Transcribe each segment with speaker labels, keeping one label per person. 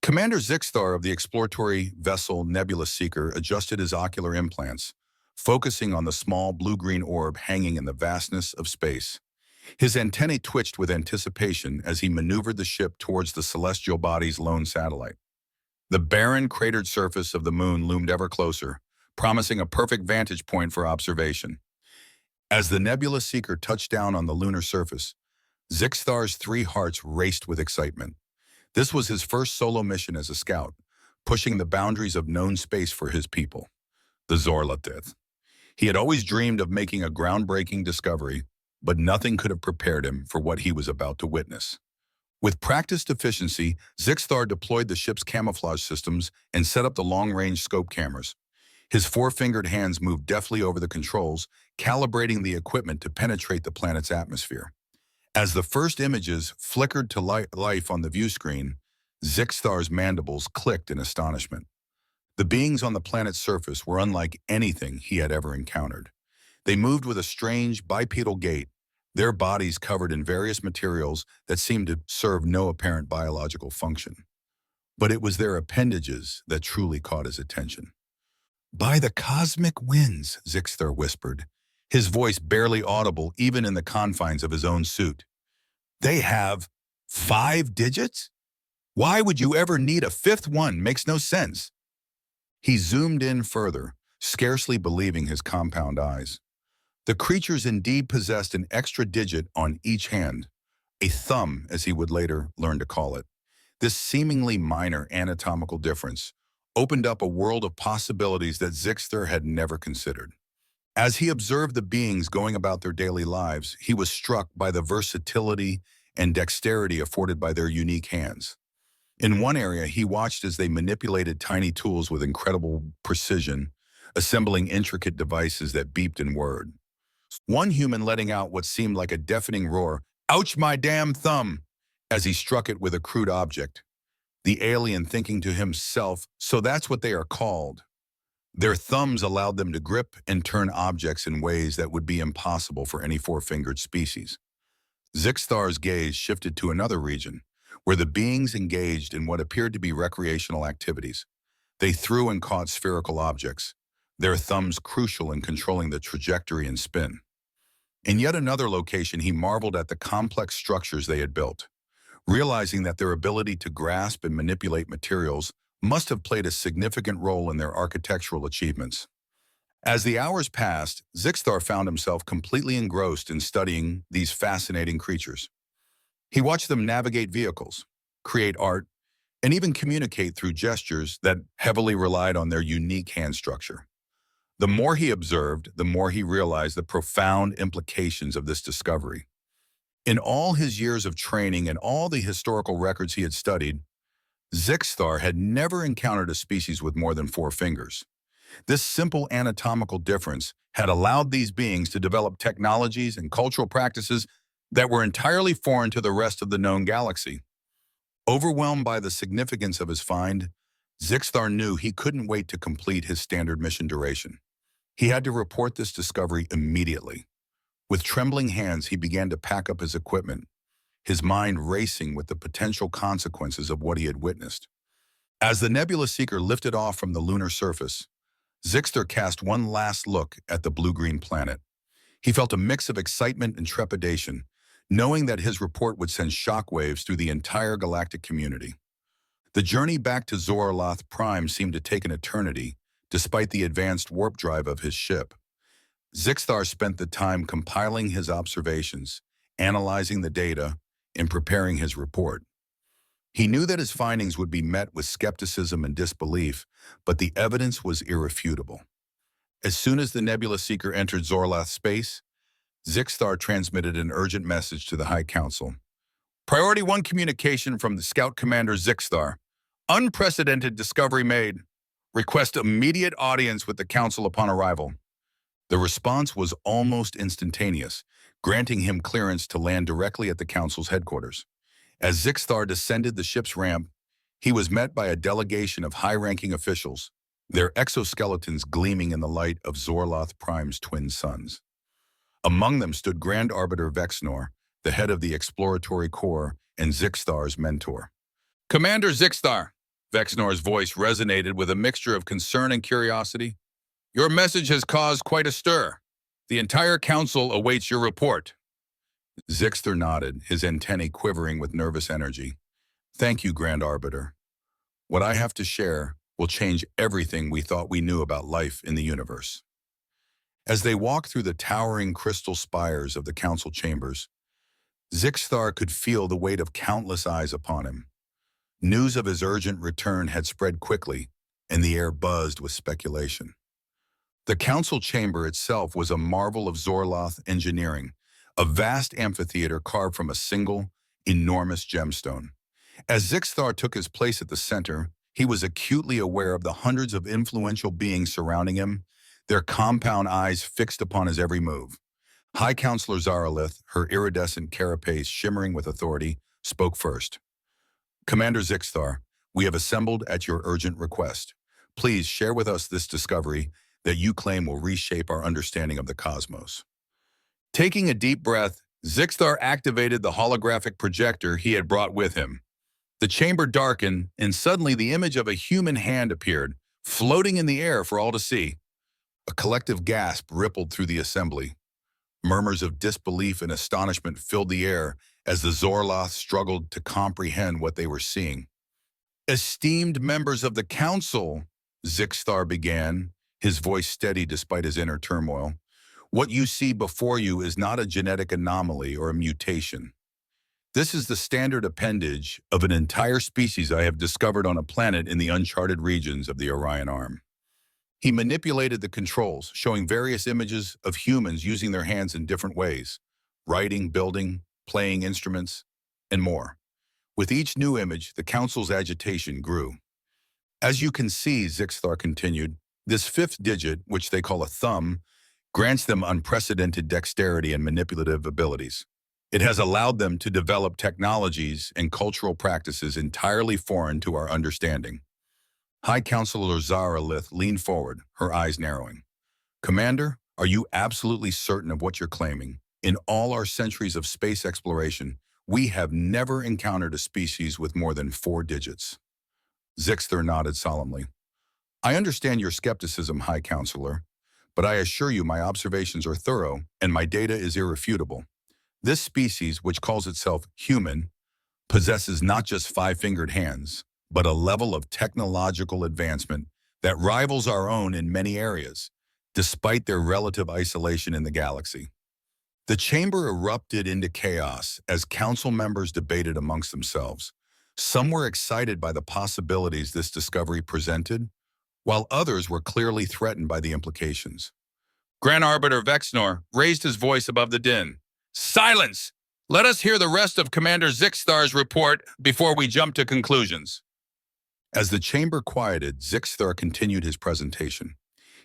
Speaker 1: Commander Zixstar of the exploratory vessel Nebula Seeker adjusted his ocular implants, focusing on the small blue-green orb hanging in the vastness of space. His antennae twitched with anticipation as he maneuvered the ship towards the celestial body's lone satellite. The barren, cratered surface of the moon loomed ever closer, promising a perfect vantage point for observation. As the Nebula Seeker touched down on the lunar surface, Zixstar's three hearts raced with excitement. This was his first solo mission as a scout, pushing the boundaries of known space for his people, the Zorlatith. He had always dreamed of making a groundbreaking discovery, but nothing could have prepared him for what he was about to witness. With practiced efficiency, Zixstar deployed the ship's camouflage systems and set up the long-range scope cameras. His four-fingered hands moved deftly over the controls, calibrating the equipment to penetrate the planet's atmosphere. As the first images flickered to life on the view screen, Zixstar's mandibles clicked in astonishment. The beings on the planet's surface were unlike anything he had ever encountered. They moved with a strange bipedal gait, their bodies covered in various materials that seemed to serve no apparent biological function. But it was their appendages that truly caught his attention. "By the cosmic winds," Zixstar whispered, his voice barely audible even in the confines of his own suit. "They have 5 digits? Why would you ever need a fifth one? Makes no sense." He zoomed in further, scarcely believing his compound eyes. The creatures indeed possessed an extra digit on each hand, a thumb as he would later learn to call it. This seemingly minor anatomical difference opened up a world of possibilities that Zixstar had never considered. As he observed the beings going about their daily lives, he was struck by the versatility and dexterity afforded by their unique hands. In one area, he watched as they manipulated tiny tools with incredible precision, assembling intricate devices that beeped and whirred. One human letting out what seemed like a deafening roar, "Ouch my damn thumb!" as he struck it with a crude object. The alien thinking to himself, so that's what they are called. Their thumbs allowed them to grip and turn objects in ways that would be impossible for any four-fingered species. Zixstar's gaze shifted to another region, where the beings engaged in what appeared to be recreational activities. They threw and caught spherical objects, their thumbs crucial in controlling the trajectory and spin. In yet another location, he marveled at the complex structures they had built, realizing that their ability to grasp and manipulate materials must have played a significant role in their architectural achievements. As the hours passed, Zixstar found himself completely engrossed in studying these fascinating creatures. He watched them navigate vehicles, create art, and even communicate through gestures that heavily relied on their unique hand structure. The more he observed, the more he realized the profound implications of this discovery. In all his years of training and all the historical records he had studied, Zixstar had never encountered a species with more than 4 fingers. This simple anatomical difference had allowed these beings to develop technologies and cultural practices that were entirely foreign to the rest of the known galaxy. Overwhelmed by the significance of his find, Zixstar knew he couldn't wait to complete his standard mission duration. He had to report this discovery immediately. With trembling hands, he began to pack up his equipment, his mind racing with the potential consequences of what he had witnessed. As the Nebula Seeker lifted off from the lunar surface, Zixstar cast one last look at the blue-green planet. He felt a mix of excitement and trepidation, knowing that his report would send shockwaves through the entire galactic community. The journey back to Zorlath Prime seemed to take an eternity, despite the advanced warp drive of his ship. Zixstar spent the time compiling his observations, analyzing the data, and preparing his report. He knew that his findings would be met with skepticism and disbelief, but the evidence was irrefutable. As soon as the Nebula Seeker entered Zorlath space, Zixstar transmitted an urgent message to the High Council. "Priority 1 communication from the Scout Commander Zixstar. Unprecedented discovery made. Request immediate audience with the Council upon arrival." The response was almost instantaneous, granting him clearance to land directly at the Council's headquarters. As Zixstar descended the ship's ramp, he was met by a delegation of high-ranking officials, their exoskeletons gleaming in the light of Zorlath Prime's twin suns. Among them stood Grand Arbiter Vexnor, the head of the Exploratory Corps and Zixstar's mentor. "Commander Zixstar, Vexnor's voice resonated with a mixture of concern and curiosity. Your message has caused quite a stir. The entire council awaits your report. Zixter nodded, his antennae quivering with nervous energy. Thank you, Grand Arbiter. What I have to share will change everything we thought we knew about life in the universe. As they walked through the towering crystal spires of the council chambers, Zixthar could feel the weight of countless eyes upon him. News of his urgent return had spread quickly, and the air buzzed with speculation. The council chamber itself was a marvel of Zorloth engineering, a vast amphitheater carved from a single, enormous gemstone. As Zixthar took his place at the center, he was acutely aware of the hundreds of influential beings surrounding him, their compound eyes fixed upon his every move. High Counselor Zaralith, her iridescent carapace shimmering with authority, spoke first. Commander Zixthar, we have assembled at your urgent request. Please share with us this discovery that you claim will reshape our understanding of the cosmos. Taking a deep breath, Zixthar activated the holographic projector he had brought with him. The chamber darkened, and suddenly the image of a human hand appeared, floating in the air for all to see. A collective gasp rippled through the assembly. Murmurs of disbelief and astonishment filled the air as the Zorloth struggled to comprehend what they were seeing. Esteemed members of the council, Zixthar began, his voice steady despite his inner turmoil. What you see before you is not a genetic anomaly or a mutation. This is the standard appendage of an entire species I have discovered on a planet in the uncharted regions of the Orion Arm. He manipulated the controls, showing various images of humans using their hands in different ways, writing, building, playing instruments, and more. With each new image, the council's agitation grew. As you can see, Zixthar continued, this fifth digit, which they call a thumb, grants them unprecedented dexterity and manipulative abilities. It has allowed them to develop technologies and cultural practices entirely foreign to our understanding. High Counselor Zaralith leaned forward, her eyes narrowing. Commander, are you absolutely certain of what you're claiming? In all our centuries of space exploration, we have never encountered a species with more than 4 digits. Zixthar nodded solemnly. I understand your skepticism, High Counselor, but I assure you my observations are thorough and my data is irrefutable. This species, which calls itself human, possesses not just 5-fingered hands, but a level of technological advancement that rivals our own in many areas, despite their relative isolation in the galaxy. The chamber erupted into chaos as council members debated amongst themselves. Some were excited by the possibilities this discovery presented, while others were clearly threatened by the implications. Grand Arbiter Vexnor raised his voice above the din. Silence! Let us hear the rest of Commander Zixthar's report before we jump to conclusions. As the chamber quieted, Zixthar continued his presentation.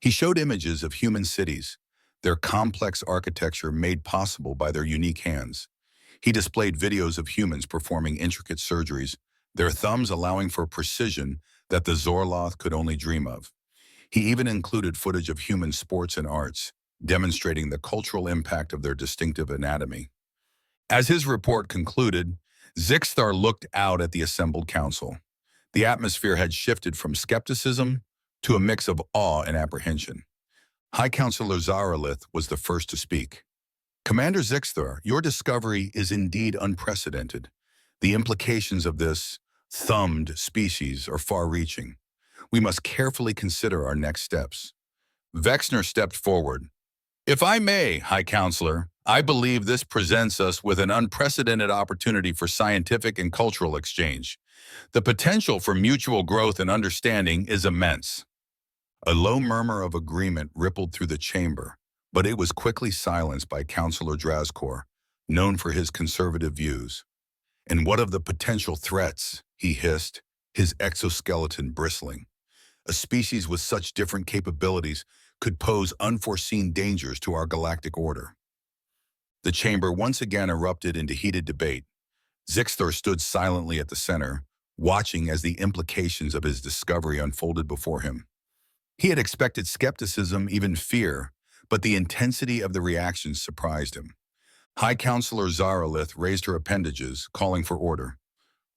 Speaker 1: He showed images of human cities, their complex architecture made possible by their unique hands. He displayed videos of humans performing intricate surgeries, their thumbs allowing for precision that the Zorloth could only dream of. He even included footage of human sports and arts, demonstrating the cultural impact of their distinctive anatomy. As his report concluded, Zixthar looked out at the assembled council. The atmosphere had shifted from skepticism to a mix of awe and apprehension. High Counselor Zaralith was the first to speak. Commander Zixthar, your discovery is indeed unprecedented. The implications of this thumbed species are far-reaching. We must carefully consider our next steps. Vexner stepped forward. If I may, High Counselor, I believe this presents us with an unprecedented opportunity for scientific and cultural exchange. The potential for mutual growth and understanding is immense. A low murmur of agreement rippled through the chamber, but it was quickly silenced by Counselor Drazkor, known for his conservative views. And what of the potential threats? He hissed, his exoskeleton bristling. A species with such different capabilities could pose unforeseen dangers to our galactic order. The chamber once again erupted into heated debate. Zixthar stood silently at the center, watching as the implications of his discovery unfolded before him. He had expected skepticism, even fear, but the intensity of the reactions surprised him. High Counselor Zaralith raised her appendages, calling for order.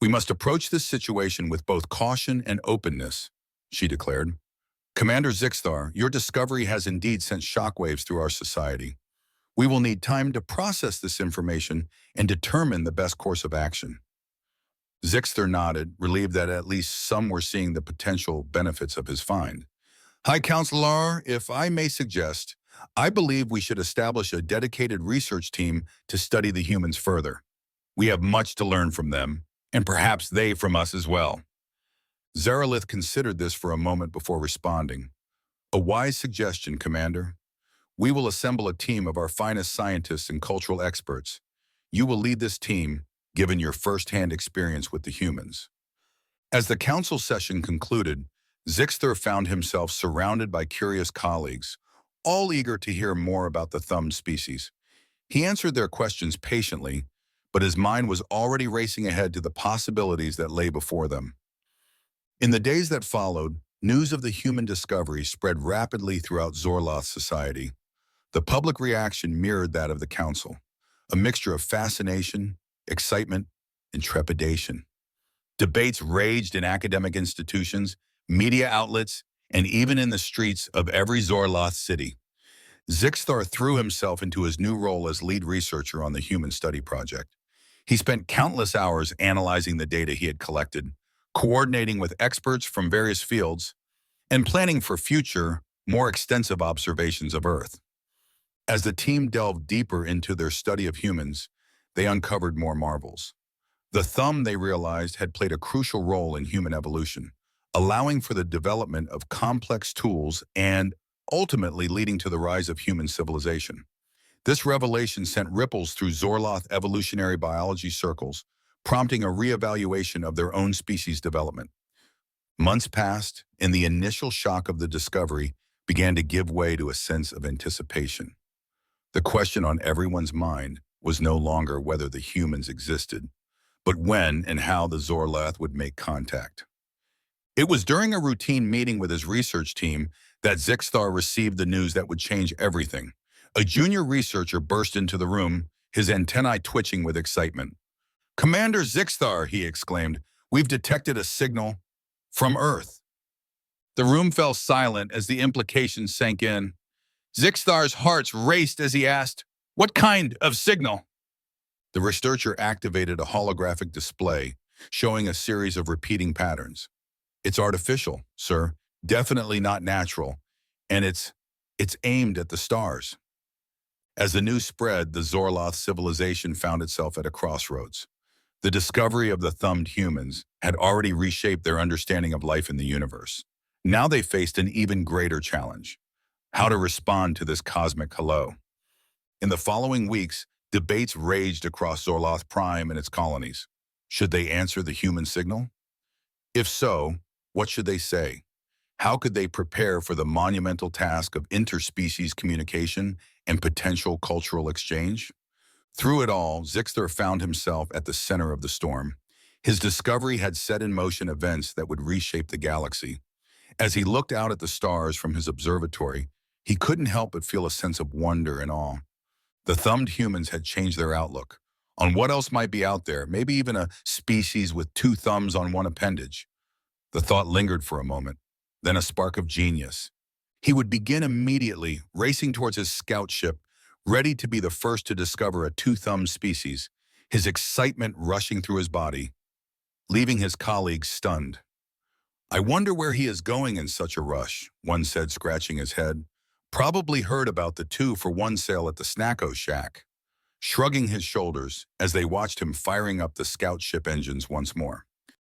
Speaker 1: We must approach this situation with both caution and openness, she declared. Commander Zixthar, your discovery has indeed sent shockwaves through our society. We will need time to process this information and determine the best course of action. Zixthar nodded, relieved that at least some were seeing the potential benefits of his find. High Counselor, if I may suggest, I believe we should establish a dedicated research team to study the humans further. We have much to learn from them, and perhaps they from us as well. Zarelith considered this for a moment before responding. A wise suggestion, Commander. We will assemble a team of our finest scientists and cultural experts. You will lead this team, given your first-hand experience with the humans. As the council session concluded, Zixthar found himself surrounded by curious colleagues, all eager to hear more about the thumbed species. He answered their questions patiently, but his mind was already racing ahead to the possibilities that lay before them. In the days that followed, news of the human discovery spread rapidly throughout Zorloth society. The public reaction mirrored that of the council, a mixture of fascination, excitement, and trepidation. Debates raged in academic institutions, media outlets, and even in the streets of every Zorloth city. Zixthar threw himself into his new role as lead researcher on the Human Study Project. He spent countless hours analyzing the data he had collected, coordinating with experts from various fields, and planning for future, more extensive observations of Earth. As the team delved deeper into their study of humans, they uncovered more marvels. The thumb, they realized, had played a crucial role in human evolution, allowing for the development of complex tools and ultimately leading to the rise of human civilization. This revelation sent ripples through Zorloth evolutionary biology circles, prompting a reevaluation of their own species development. Months passed, and the initial shock of the discovery began to give way to a sense of anticipation. The question on everyone's mind was no longer whether the humans existed, but when and how the Zorloth would make contact. It was during a routine meeting with his research team that Zixthar received the news that would change everything. A junior researcher burst into the room, his antennae twitching with excitement. "Commander Zixthar," he exclaimed, "we've detected a signal from Earth." The room fell silent as the implications sank in. Zixthar's heart raced as he asked, "What kind of signal?" The researcher activated a holographic display, showing a series of repeating patterns. "It's artificial, sir, definitely not natural, and it's aimed at the stars." As the news spread, the Zorloth civilization found itself at a crossroads. The discovery of the thumbed humans had already reshaped their understanding of life in the universe. Now they faced an even greater challenge: how to respond to this cosmic hello. In the following weeks, debates raged across Zorloth Prime and its colonies. Should they answer the human signal? If so, what should they say? How could they prepare for the monumental task of interspecies communication and potential cultural exchange? Through it all, Zixthar found himself at the center of the storm. His discovery had set in motion events that would reshape the galaxy. As he looked out at the stars from his observatory, he couldn't help but feel a sense of wonder and awe. The thumbed humans had changed their outlook on what else might be out there, maybe even a species with two thumbs on one appendage. The thought lingered for a moment, then a spark of genius. He would begin immediately, racing towards his scout ship, ready to be the first to discover a two-thumbed species, his excitement rushing through his body, leaving his colleagues stunned. "I wonder where he is going in such a rush," one said, scratching his head. "Probably heard about the 2-for-1 sale at the Snacko Shack," shrugging his shoulders as they watched him firing up the scout ship engines once more.